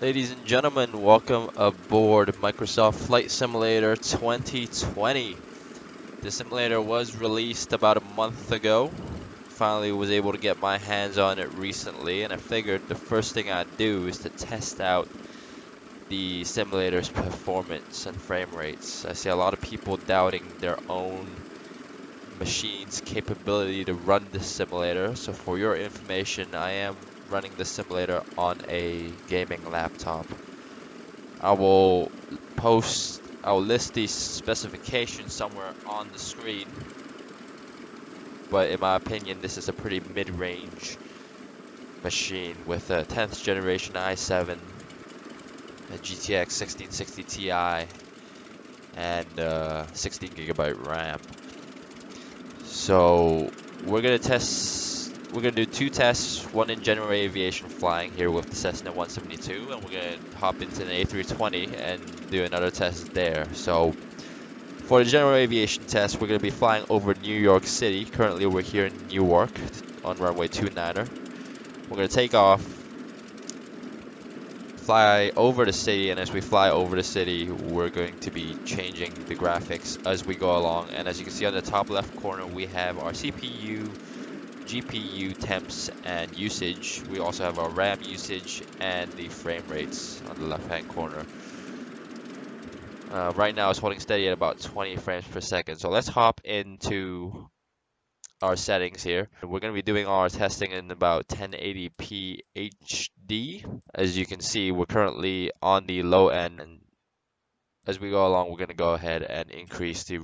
Ladies and gentlemen, welcome aboard Microsoft Flight Simulator 2020. The simulator was released about a month ago. Finally was able to get my hands on it recently, and I figured the first thing I'd do is to test out the simulator's performance and frame rates. I see a lot of people doubting their own machine's capability to run this simulator, so for your information, I am running the simulator on a gaming laptop. I will list these specifications somewhere on the screen, but in my opinion, this is a pretty mid-range machine with a 10th generation i7, a GTX 1660 Ti, and 16 gigabyte RAM. So we're gonna do two tests, one in general aviation flying here with the Cessna 172, and we're gonna hop into an A320 and do another test there. So for the general aviation test, we're gonna be flying over New York City. Currently we're here in Newark on runway 29er. We're gonna take off, fly over the city, and as we fly over the city, we're going to be changing the graphics as we go along. And as you can see on the top left corner, we have our CPU, GPU temps and usage. We also have our RAM usage and the frame rates on the left hand corner. Right now it's holding steady at about 20 frames per second. So let's hop into our settings here. We're going to be doing our testing in about 1080p HD. As you can see, we're currently on the low end, and as we go along, we're going to go ahead and increase the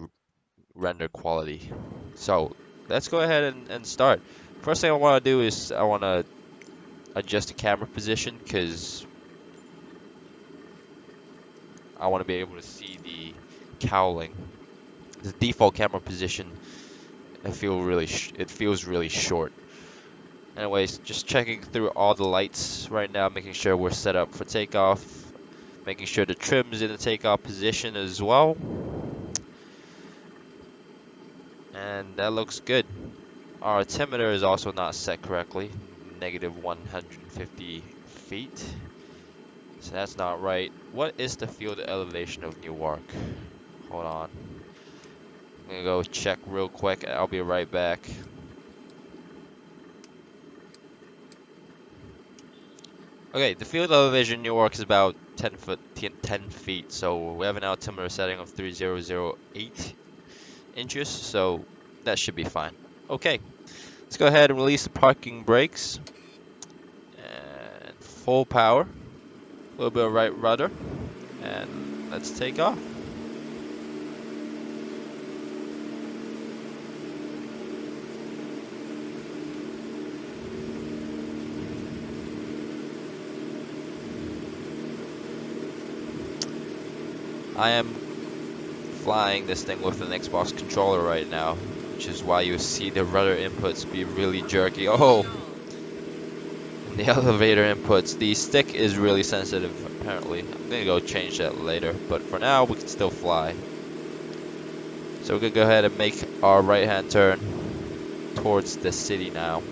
render quality. So let's go ahead and start. First thing I want to do is I want to adjust the camera position because I want to be able to see the cowling. The default camera position, it feels really short. Anyways, just checking through all the lights right now, making sure we're set up for takeoff, making sure the trim's in the takeoff position as well. And that looks good. Our altimeter is also not set correctly, negative 150 feet. So that's not right. What is the field elevation of Newark? Hold on. I'm gonna go check real quick. I'll be right back. Okay, the field elevation in Newark is about 10 feet. So we have an altimeter setting of 3008 inches. So that should be fine. Okay, let's go ahead and release the parking brakes. And full power. A little bit of right rudder. And let's take off. I am flying this thing with an Xbox controller right now, which is why you see the rudder inputs be really jerky. Oh! The elevator inputs. The stick is really sensitive, apparently. I'm gonna go change that later, but for now, we can still fly. So we're gonna go ahead and make our right-hand turn towards the city now.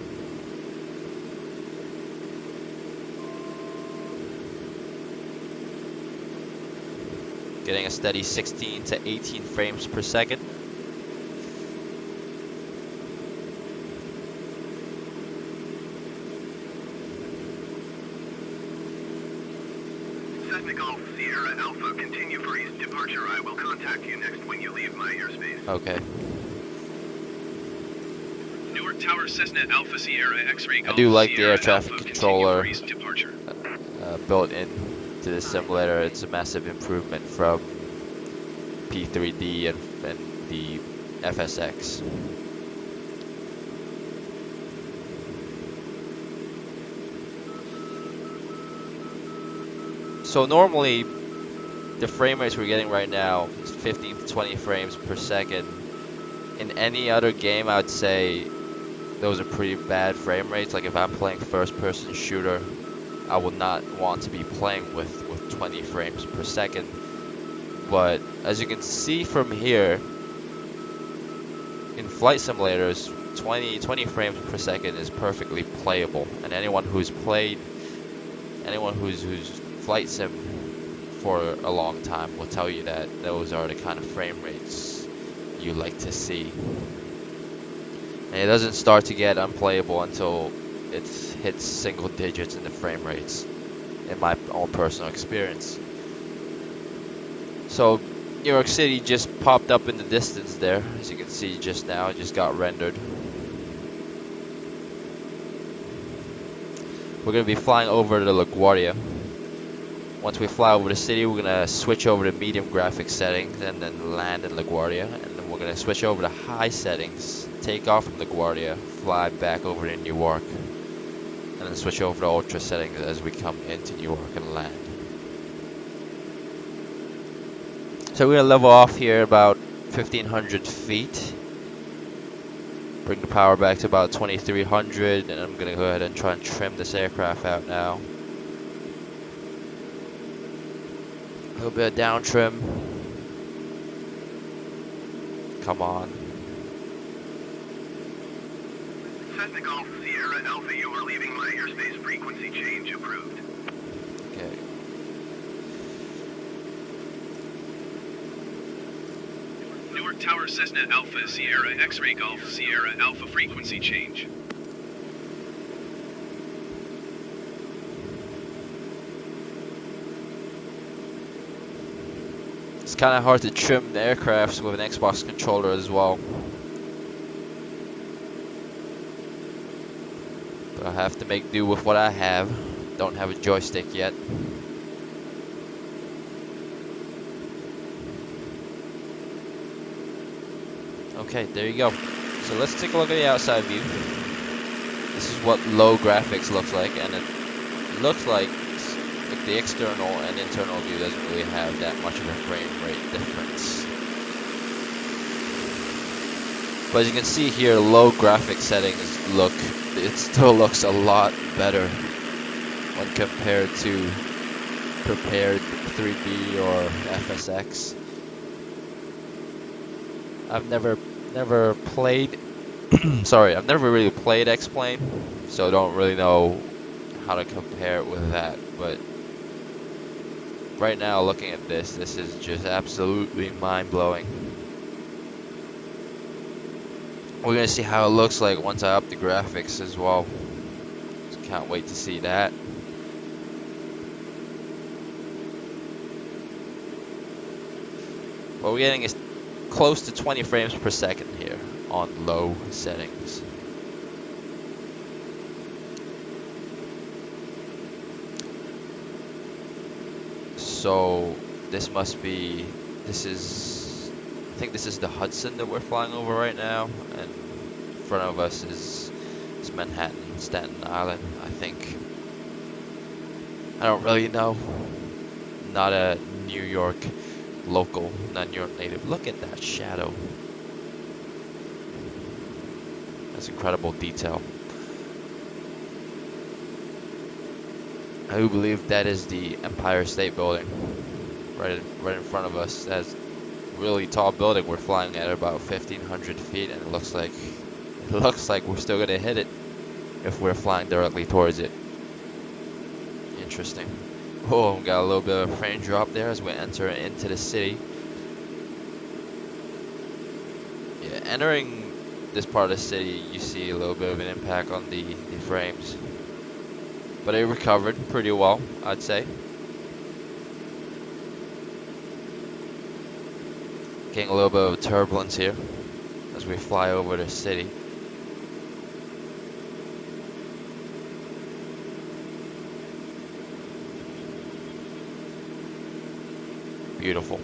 Getting a steady 16 to 18 frames per second. Cessna Golf Sierra Alpha, continue for east departure. I will contact you next when you leave my airspace. Okay. Newark Tower Cessna Alpha Sierra X-ray Golf I do like the Sierra air traffic Alpha, controller east departure. built into the simulator. It's a massive improvement from P3D and the FSX. So normally the frame rates we're getting right now is 15 to 20 frames per second. In any other game, I would say those are pretty bad frame rates. Like if I'm playing first person shooter, I would not want to be playing with 20 frames per second. But as you can see from here, in flight simulators, 20 frames per second is perfectly playable. And anyone who's flight sim for a long time will tell you that those are the kind of frame rates you like to see. And it doesn't start to get unplayable until it hits single digits in the frame rates, in my own personal experience. So New York City just popped up in the distance there, as you can see just now. It just got rendered. We're going to be flying over to LaGuardia. Once we fly over the city, we're going to switch over to medium graphics settings and then land in LaGuardia. And then we're going to switch over to high settings, take off from LaGuardia, fly back over to Newark, and then switch over to ultra settings as we come into Newark and land. So we're going to level off here about 1,500 feet. Bring the power back to about 2,300, and I'm going to go ahead and try and trim this aircraft out now. A little bit of down trim. Come on. Cessna Golf Sierra Alpha, you are leaving my airspace. Frequency change approved. Okay. Newark Tower Cessna Alpha Sierra X-Ray Golf Sierra Alpha frequency change. It's kind of hard to trim the aircrafts with an Xbox controller as well. But I have to make do with what I have. Don't have a joystick yet. Okay, there you go. So let's take a look at the outside view. This is what low graphics looks like, and it looks like the external and internal view doesn't really have that much of a frame rate difference. But as you can see here, low graphic settings it still looks a lot better when compared to prepared 3D or FSX. I've never played I've never really played X-Plane, so I don't really know how to compare it with that, but right now looking at this is just absolutely mind-blowing. We're gonna see how it looks like once I up the graphics as well. Just can't wait to see that. What we're getting is close to 20 frames per second here on low settings. So this must be, I think this is the Hudson that we're flying over right now, and in front of us is Manhattan, Staten Island, I think. I don't really know. Not a New York local, not New York native. Look at that shadow. That's incredible detail. I do believe that is the Empire State Building, right in front of us. That's a really tall building. We're flying at about 1,500 feet, and it looks like we're still gonna hit it if we're flying directly towards it. Interesting. Oh, we got a little bit of a frame drop there as we enter into the city. Yeah, entering this part of the city, you see a little bit of an impact on the frames. But it recovered pretty well, I'd say. Getting a little bit of turbulence here as we fly over the city. Beautiful.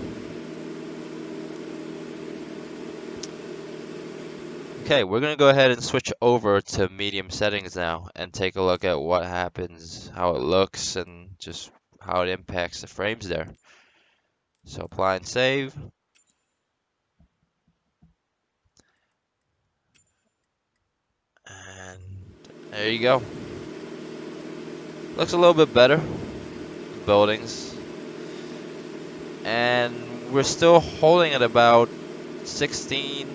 Okay, we're gonna go ahead and switch over to medium settings now and take a look at what happens, how it looks, and just how it impacts the frames there. So apply and save. And there you go. Looks a little bit better. Buildings. And we're still holding at about 16,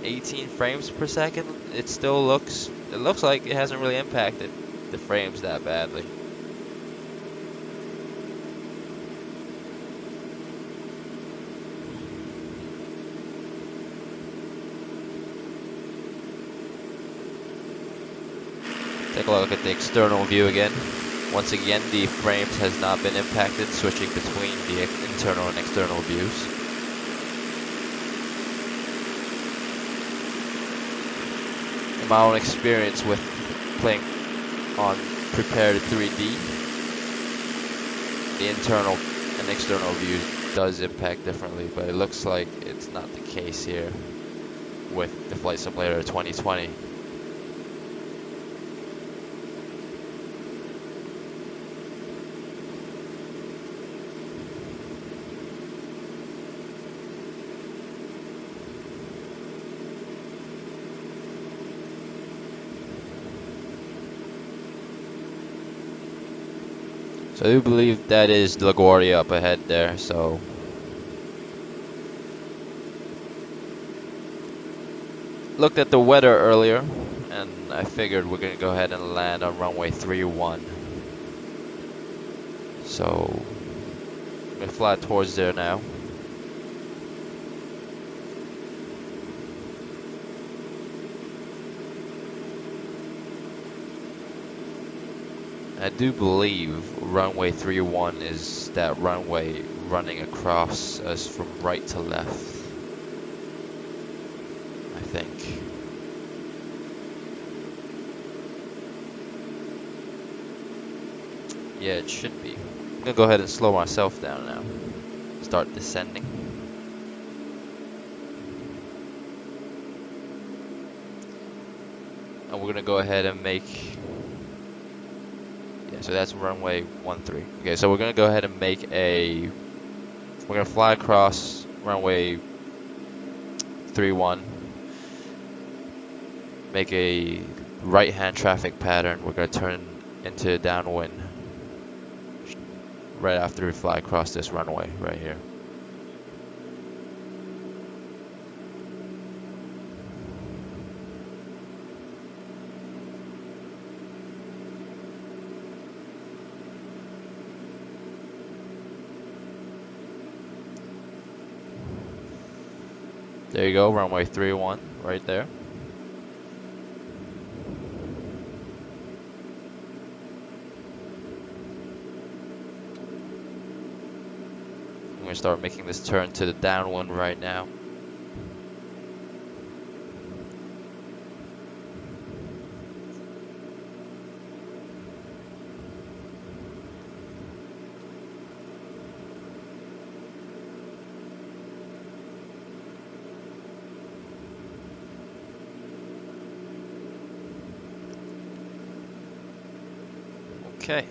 18 frames per second. It looks like it hasn't really impacted the frames that badly. Take a look at the external view again. Once again, the frames has not been impacted, switching between the internal and external views. In my own experience with playing on prepared 3D, the internal and external views does impact differently, but it looks like it's not the case here with the Flight Simulator 2020. So I do believe that is LaGuardia up ahead there, so looked at the weather earlier and I figured we're gonna go ahead and land on runway 31. So I'm gonna fly towards there now. I do believe runway 31 is that runway running across us from right to left. I think. Yeah, it should be. I'm gonna go ahead and slow myself down now. Start descending. And we're gonna go ahead and make... Yeah, so that's runway 13. Okay, so we're gonna go ahead and make a... We're gonna fly across runway 31. Make a right-hand traffic pattern. We're gonna turn into downwind right after we fly across this runway right here. There you go, runway 31 right there. I'm going to start making this turn to the downwind right now. Okay.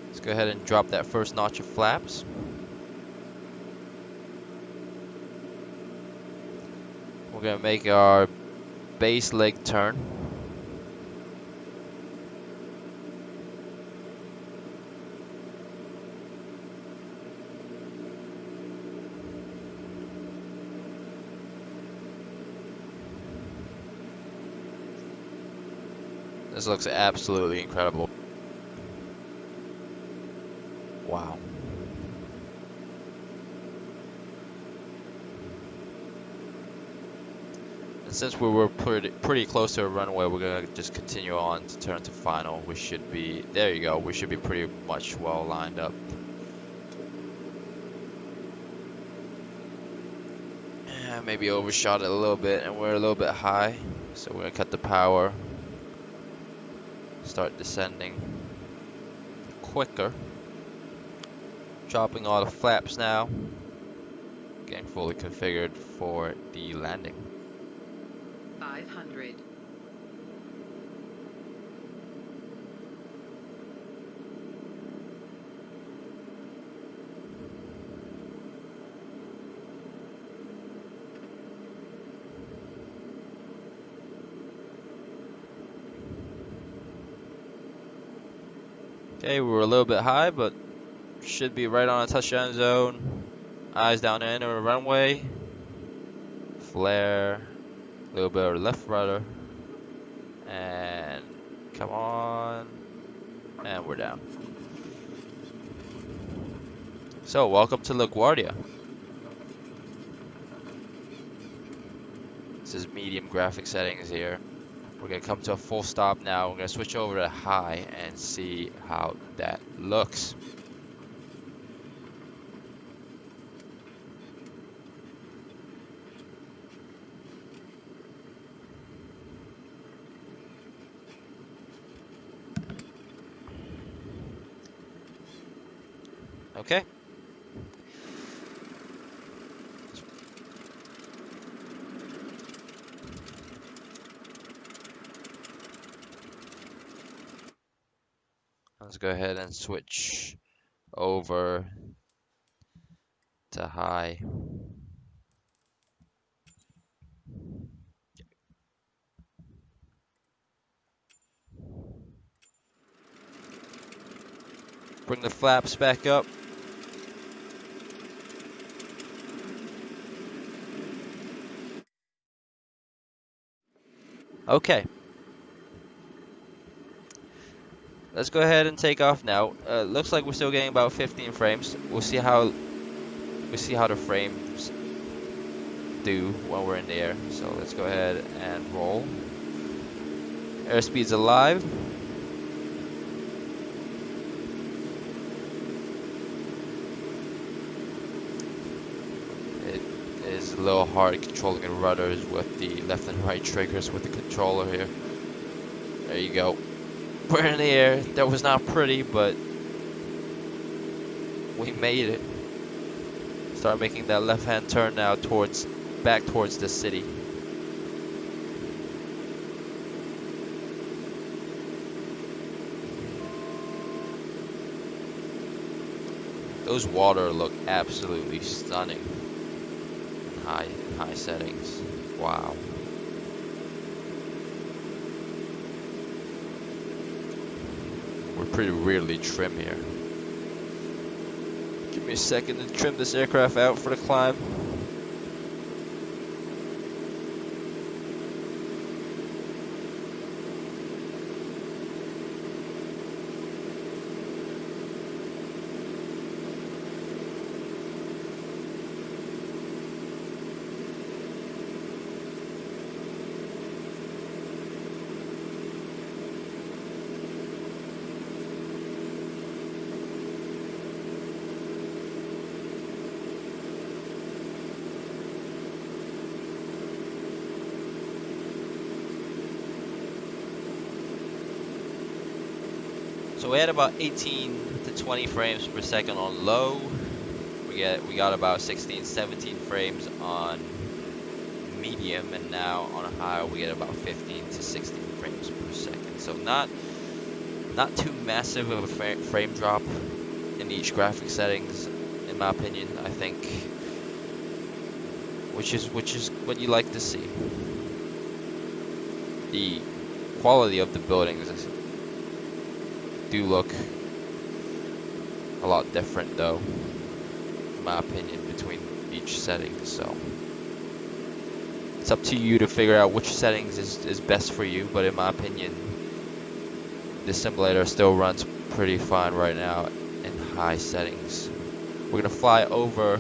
Let's go ahead and drop that first notch of flaps. We're going to make our base leg turn. This looks absolutely incredible. Wow. And since we were pretty close to a runway, we're gonna just continue on to turn to final. We should be, there you go, we should be pretty much well lined up. Yeah, maybe overshot it a little bit and we're a little bit high. So we're gonna cut the power. Start descending quicker. Dropping all the flaps now. Getting fully configured for the landing. 500. Okay, we were a little bit high, but should be right on a touchdown zone. Eyes down in our runway. Flare. A little bit of left rudder. And come on. And we're down. So, welcome to LaGuardia. This is medium graphic settings here. We're gonna come to a full stop now. We're gonna switch over to high and see how that looks. Okay. Let's go ahead and switch over to high. Bring the flaps back up. Okay. Let's go ahead and take off now. Looks like we're still getting about 15 frames. We'll see how the frames do when we're in the air. So let's go ahead and roll. Airspeed's alive. It is a little hard controlling the rudders with the left and right triggers with the controller here. There you go. We're in the air. That was not pretty, but we made it. Start making that left-hand turn now back towards the city. Those water look absolutely stunning in high settings. Wow. We're pretty weirdly trim here. Give me a second to trim this aircraft out for the climb. So we had about 18 to 20 frames per second on low. We got about 16, 17 frames on medium, and now on a high we get about 15 to 16 frames per second. So not too massive of a frame drop in each graphic settings, in my opinion. I think, which is what you like to see. The quality of the buildings do look a lot different, though, in my opinion, between each setting. So it's up to you to figure out which settings is best for you, but in my opinion, the simulator still runs pretty fine right now in high settings. We're gonna fly over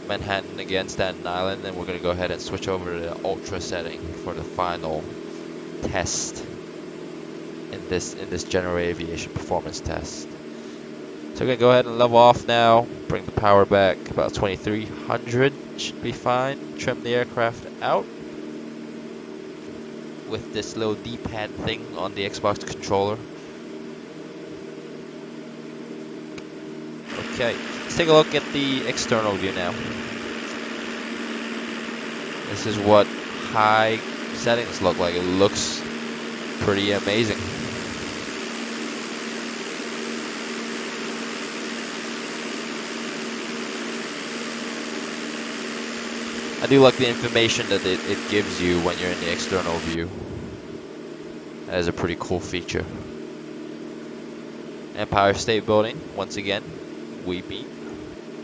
Manhattan again, Staten Island, and we're gonna go ahead and switch over to the ultra setting for the final test in this general aviation performance test. So we're gonna go ahead and level off now, bring the power back about 2300, should be fine. Trim the aircraft out with this little D-pad thing on the Xbox controller. Okay, let's take a look at the external view now. This is what high settings look like. It looks pretty amazing. I do like the information that it gives you when you're in the external view. That is a pretty cool feature. Empire State Building, once again, we beat.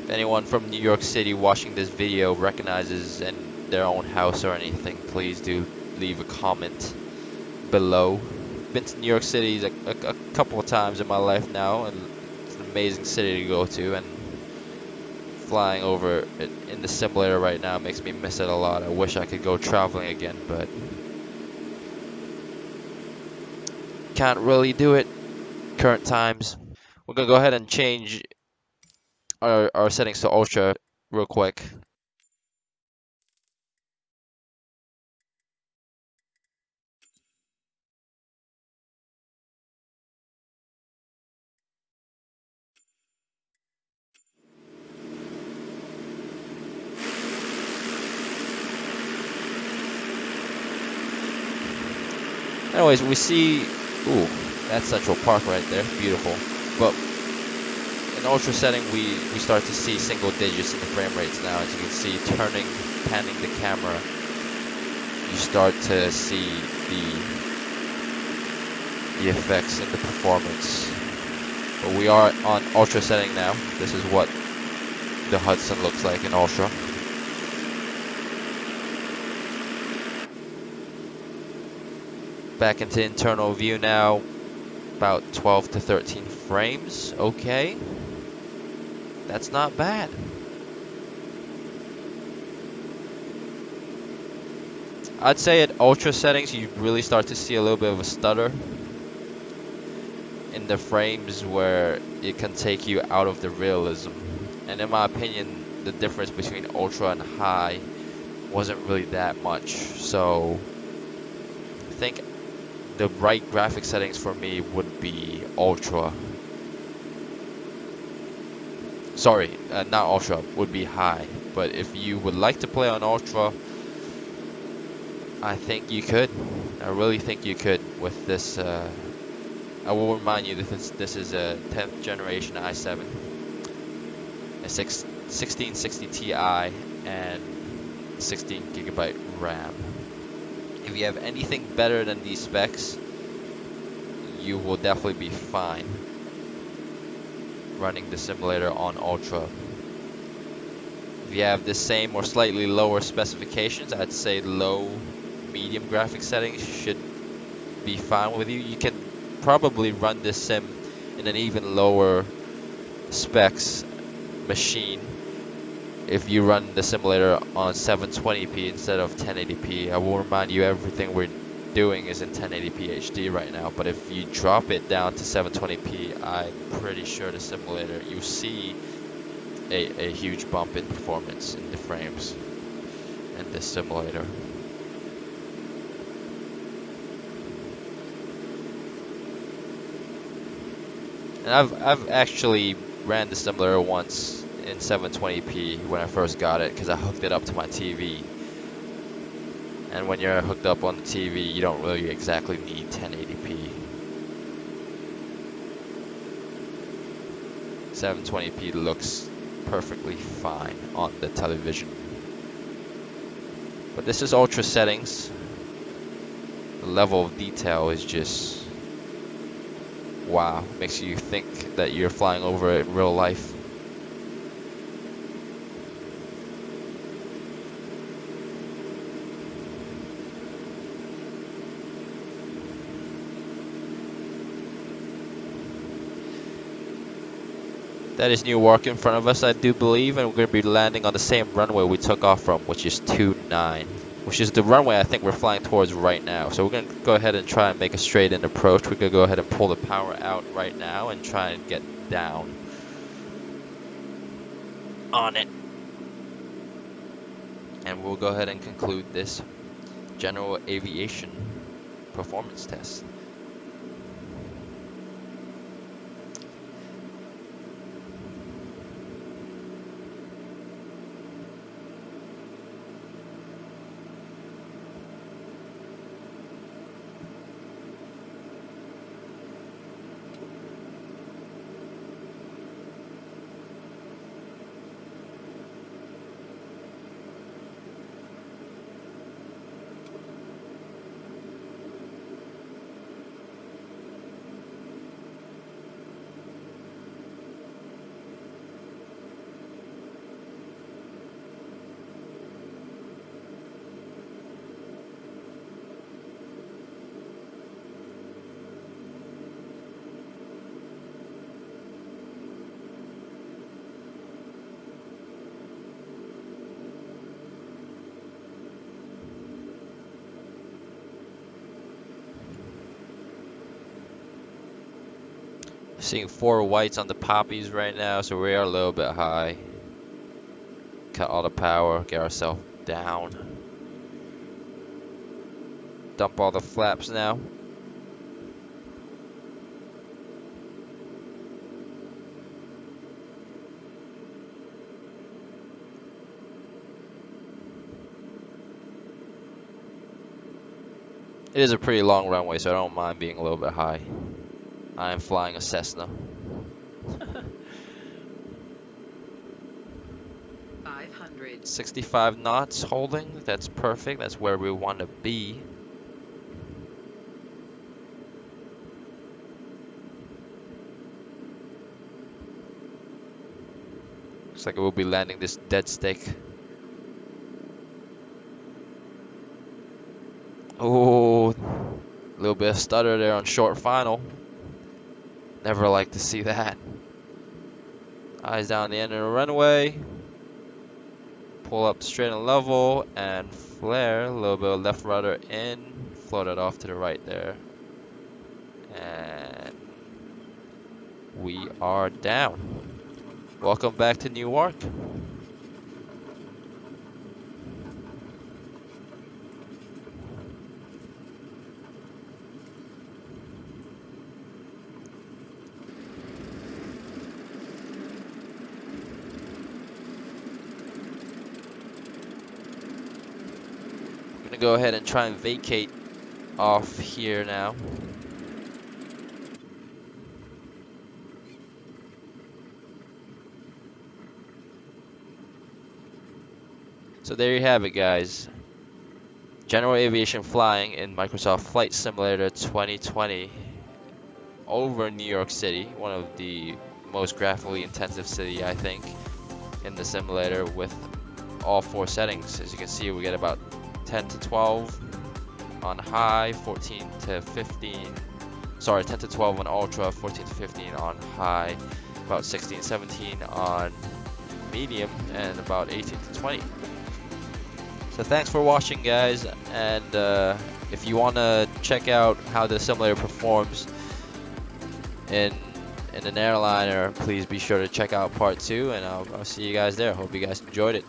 If anyone from New York City watching this video recognizes in their own house or anything, please do leave a comment below. Been to New York City a couple of times in my life now, and it's an amazing city to go to, and flying over it in the simulator right now makes me miss it a lot. I wish I could go traveling again, but can't really do it current times. We're gonna go ahead and change our settings to ultra real quick. Anyways, we see, ooh, that's Central Park right there, beautiful. But in ultra setting, we start to see single digits in the frame rates now. As you can see, panning the camera, you start to see the effects in the performance. But we are on ultra setting now. This is what the Hudson looks like in ultra. Back into internal view now, about 12 to 13 frames. Okay, that's not bad. I'd say at ultra settings you really start to see a little bit of a stutter in the frames where it can take you out of the realism. And in my opinion, the difference between ultra and high wasn't really that much. So I think the right graphic settings for me would be ultra. Sorry, not ultra, would be high. But if you would like to play on ultra, I think you could. I really think you could with this. I will remind you that this is a 10th generation i7, a 1660 Ti, and 16 gigabyte RAM. If you have anything better than these specs, you will definitely be fine running the simulator on ultra. If you have the same or slightly lower specifications, I'd say low, medium graphic settings should be fine with you. You can probably run this sim in an even lower specs machine if you run the simulator on 720p instead of 1080p. I will remind you, everything we're doing is in 1080p HD right now, but if you drop it down to 720p, I'm pretty sure the simulator, you see a huge bump in performance in the frames in this simulator. And I've actually ran the simulator once in 720p when I first got it, because I hooked it up to my TV. And when you're hooked up on the TV, you don't really exactly need 1080p. 720p looks perfectly fine on the television. But this is ultra settings. The level of detail is just wow. Makes you think that you're flying over it in real life. That is Newark in front of us, I do believe, and we're going to be landing on the same runway we took off from, which is 29, which is the runway I think we're flying towards right now. So we're going to go ahead and try and make a straight-in approach. We're going to go ahead and pull the power out right now and try and get down on it. And we'll go ahead and conclude this general aviation performance test. Seeing 4 whites on the poppies right now, so we are a little bit high. Cut all the power, get ourselves down. Dump all the flaps now. It is a pretty long runway, so I don't mind being a little bit high. I am flying a Cessna. 500. 65 knots holding. That's perfect. That's where we want to be. Looks like we'll be landing this dead stick. Oh, a little bit of stutter there on short final. Never like to see that. Eyes down the end of the runway. Pull up straight and level and flare. A little bit of left rudder in. Float it off to the right there. And we are down. Welcome back to Newark. I'm gonna go ahead and try and vacate off here now. So there you have it, guys. General aviation flying in Microsoft Flight Simulator 2020 over New York City, one of the most graphically intensive city, I think, in the simulator with all 4 settings. As you can see, we get about 10 to 12 on high, 14 to 15. Sorry, 10 to 12 on ultra, 14 to 15 on high, about 16, 17 on medium, and about 18 to 20. So thanks for watching, guys, and if you want to check out how the simulator performs in an airliner, please be sure to check out part 2, and I'll see you guys there. Hope you guys enjoyed it.